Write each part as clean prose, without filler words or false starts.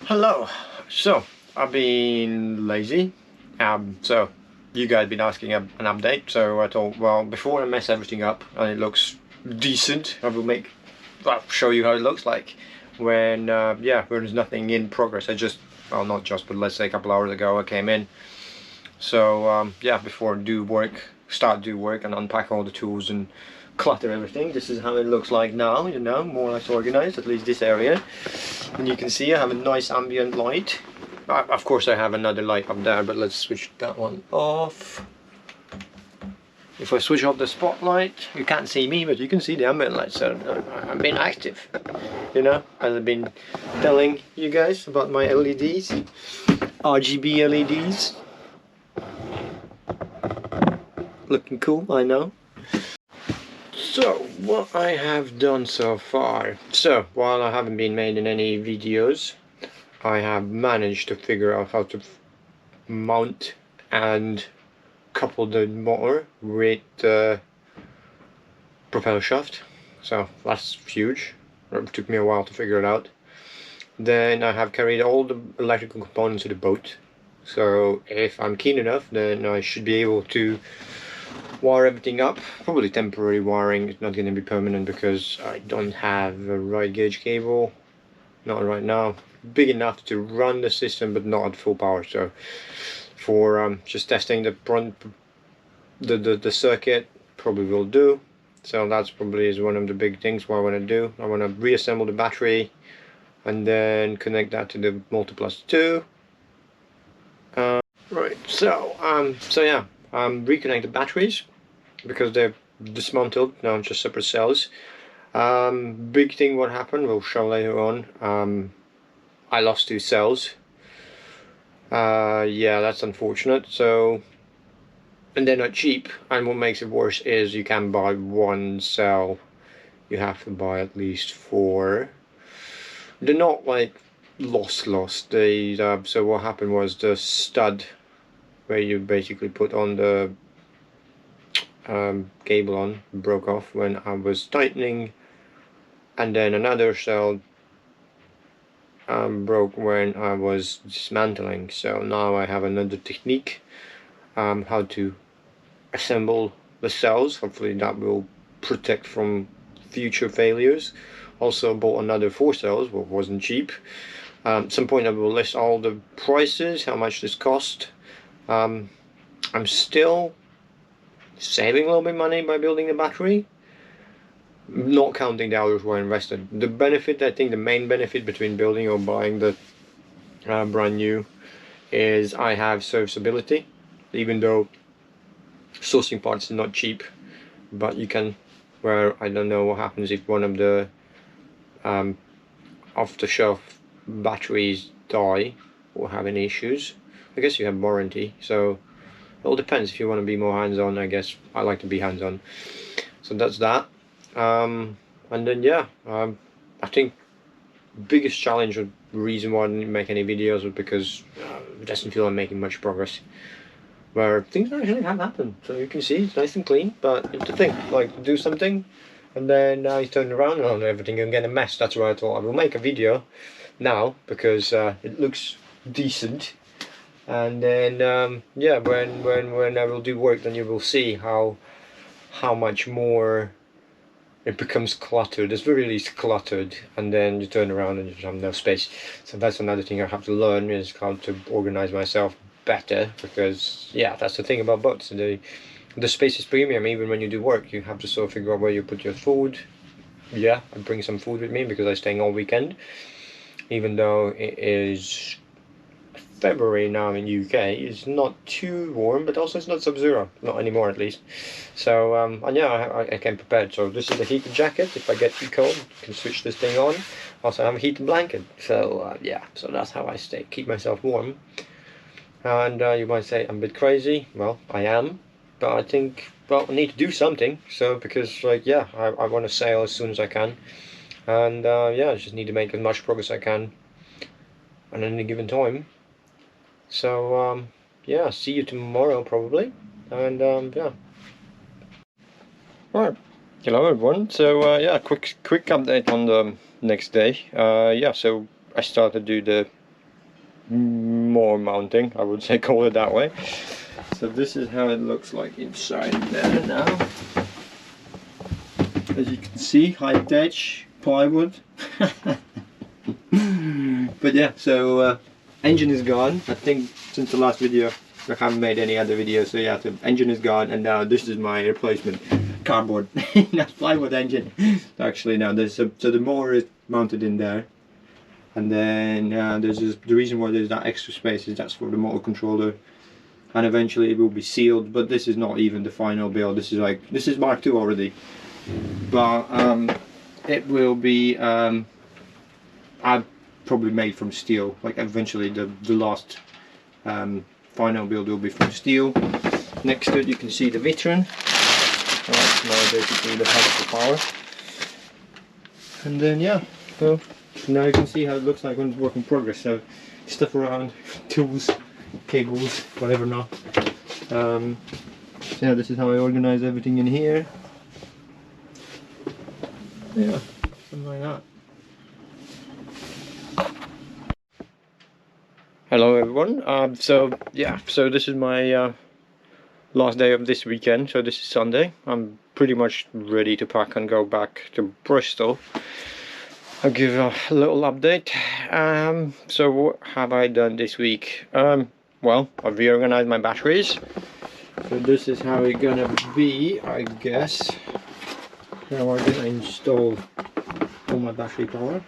Hello. So I've been lazy. So you guys been asking an update. So I thought, well, before I mess everything up and it looks decent, I'll show you how it looks like when when there's nothing in progress. Well, not just, but let's say a couple hours ago I came in. So before start do work and unpack all the tools and clutter everything. This is how it looks like now, more or less organized, at least this area. And you can see I have a nice ambient light. Of course I have another light up there, but let's switch that one off. If I switch off the spotlight, you can't see me, but you can see the ambient light, so I'm being active. As I've been telling you guys about my LEDs, RGB LEDs. Looking cool, I know. So, what I have done so far. So, while I haven't been making any videos, I have managed to figure out how to mount and couple the motor with the propeller shaft. So, that's huge. It took me a while to figure it out. Then I have carried all the electrical components to the boat. So, if I'm keen enough, then I should be able to wire everything up. Probably temporary wiring, it's not going to be permanent because I don't have a right gauge cable, not right now, big enough to run the system but not at full power. So for just testing the circuit probably will do. So that's probably is one of the big things what I want to do. I want to reassemble the battery and then connect that to the Multiplus 2. Right, so yeah, reconnect the batteries because they're dismantled now, just separate cells. Big thing what happened, we'll show later on. I lost 2 cells. Yeah, that's unfortunate. So, and they're not cheap, and what makes it worse is you can buy 1 cell, you have to buy at least 4. They're not like lost. They so what happened was the stud where you basically put on the cable on broke off when I was tightening, and then another cell broke when I was dismantling. So now I have another technique how to assemble the cells. Hopefully that will protect from future failures. Also bought another 4 cells, what wasn't cheap. At some point I will list all the prices, how much this cost. I'm still saving a little bit of money by building the battery, not counting the hours were invested. The benefit, I think the main benefit between building or buying the brand new is I have serviceability, even though sourcing parts are not cheap, but you can, where I don't know what happens if one of the off-the-shelf batteries die or have any issues. I guess you have warranty, so it all depends. If you want to be more hands-on, I guess I like to be hands-on. So that's that. And then yeah, I think biggest challenge or reason why I didn't make any videos was because it doesn't feel I'm making much progress. Where things actually have happened. So you can see it's nice and clean, but it's the thing, like do something and then you turn around and everything and get a mess. That's why I thought I will make a video now because it looks decent. And then yeah, when I will do work, then you will see how much more it becomes cluttered. It's very least cluttered, and then you turn around and you have no space. So that's another thing I have to learn, is how to organize myself better, because yeah, that's the thing about boats. The space is premium. Even when you do work, you have to sort of figure out where you put your food. Yeah, I bring some food with me because I'm staying all weekend, even though it is February now in UK. It's not too warm, but also it's not sub-zero, not anymore at least. So and yeah, I came prepared. So this is the heated jacket. If I get too cold, you can switch this thing on. Also I have a heated blanket. So yeah, so that's how I keep myself warm. And you might say I'm a bit crazy. Well, I am, but I think, well, I need to do something. So because like yeah, I want to sail as soon as I can, and yeah, I just need to make as much progress as I can at any given time. So yeah, see you tomorrow probably, and yeah. Right, hello everyone. So yeah, quick update on the next day. Yeah, so I started to do the more mounting, I would say, call it that way. So this is how it looks like inside there now. As you can see, high touch plywood. But yeah, so engine is gone. I think since the last video I haven't made any other videos, so yeah, the engine is gone, and now this is my replacement cardboard. Not plywood engine. Actually, now there's so the motor is mounted in there, and then there's the reason why there's that extra space is that's for the motor controller, and eventually it will be sealed. But this is not even the final build. This is Mark II already, but it will be I've probably made from steel. Like eventually the last final build will be from steel. Next to it you can see the Vitron. That's now basically the head of the power. And then yeah, so now you can see how it looks like when it's work in progress. So stuff around, tools, cables, whatever not. So yeah, this is how I organize everything in here. Yeah, something like that. Hello everyone. So yeah, so this is my last day of this weekend. So this is Sunday. I'm pretty much ready to pack and go back to Bristol. I'll give a little update. So what have I done this week? Well, I've reorganized my batteries. So this is how it's gonna be, I guess. Now I'm gonna install all my battery power.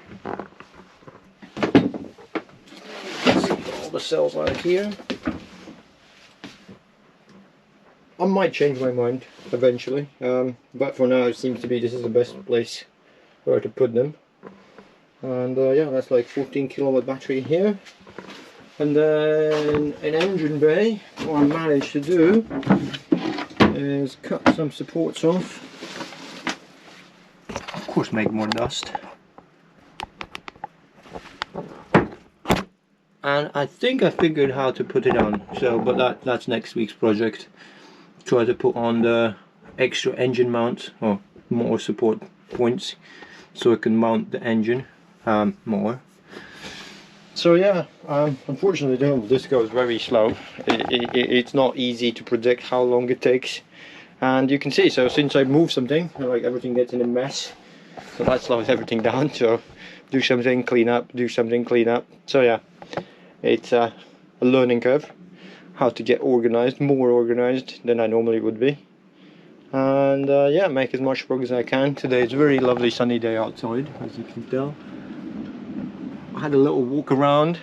All the cells out here. I might change my mind eventually, but for now it seems to be this is the best place where to put them. And yeah, that's like 14 kilowatt battery here. And then an engine bay, what I managed to do is cut some supports off. Of course make more dust. And I think I figured how to put it on, so but that's next week's project. Try to put on the extra engine mount or more support points so I can mount the engine more. So yeah, unfortunately this goes very slow. It's not easy to predict how long it takes, and you can see, so since I moved something, like everything gets in a mess, so that slows everything down. So do something, clean up, do something, clean up. So yeah, it's a learning curve, how to get organized, more organized than I normally would be. And yeah, make as much progress as I can. Today it's a very lovely sunny day outside, as you can tell. I had a little walk around,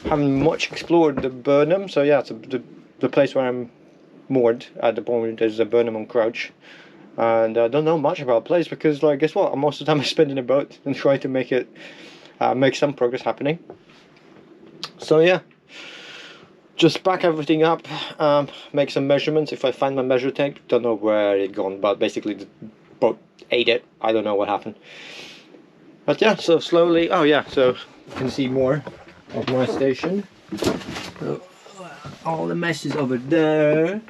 haven't much explored the Burnham, so yeah, it's the place where I'm moored at the moment is the Burnham on Crouch. And I don't know much about the place because, like, guess what, most of the time I spend in a boat and try to make it make some progress happening. So yeah, just pack everything up, make some measurements. If I find my measure tape, don't know where it gone, but basically the boat ate it. I don't know what happened. But yeah, so slowly, oh yeah, so you can see more of my station. So, all the mess is over there.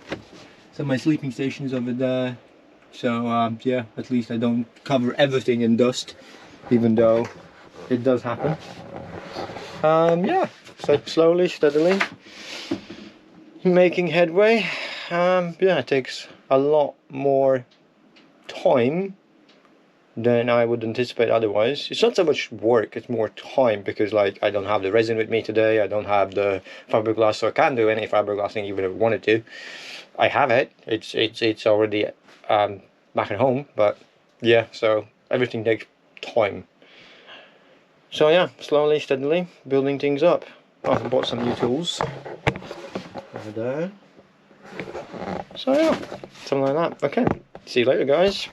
So my sleeping station is over there. So yeah, at least I don't cover everything in dust, even though it does happen. Yeah, so slowly, steadily making headway. Yeah, it takes a lot more time than I would anticipate otherwise. It's not so much work, it's more time, because like I don't have the resin with me today, I don't have the fiberglass, so I can't do any fiberglassing even if I wanted to. I have it, it's already back at home, but yeah, so everything takes time. So yeah, slowly, steadily building things up. Oh, I bought some new tools over there. So yeah, something like that. Okay, see you later guys.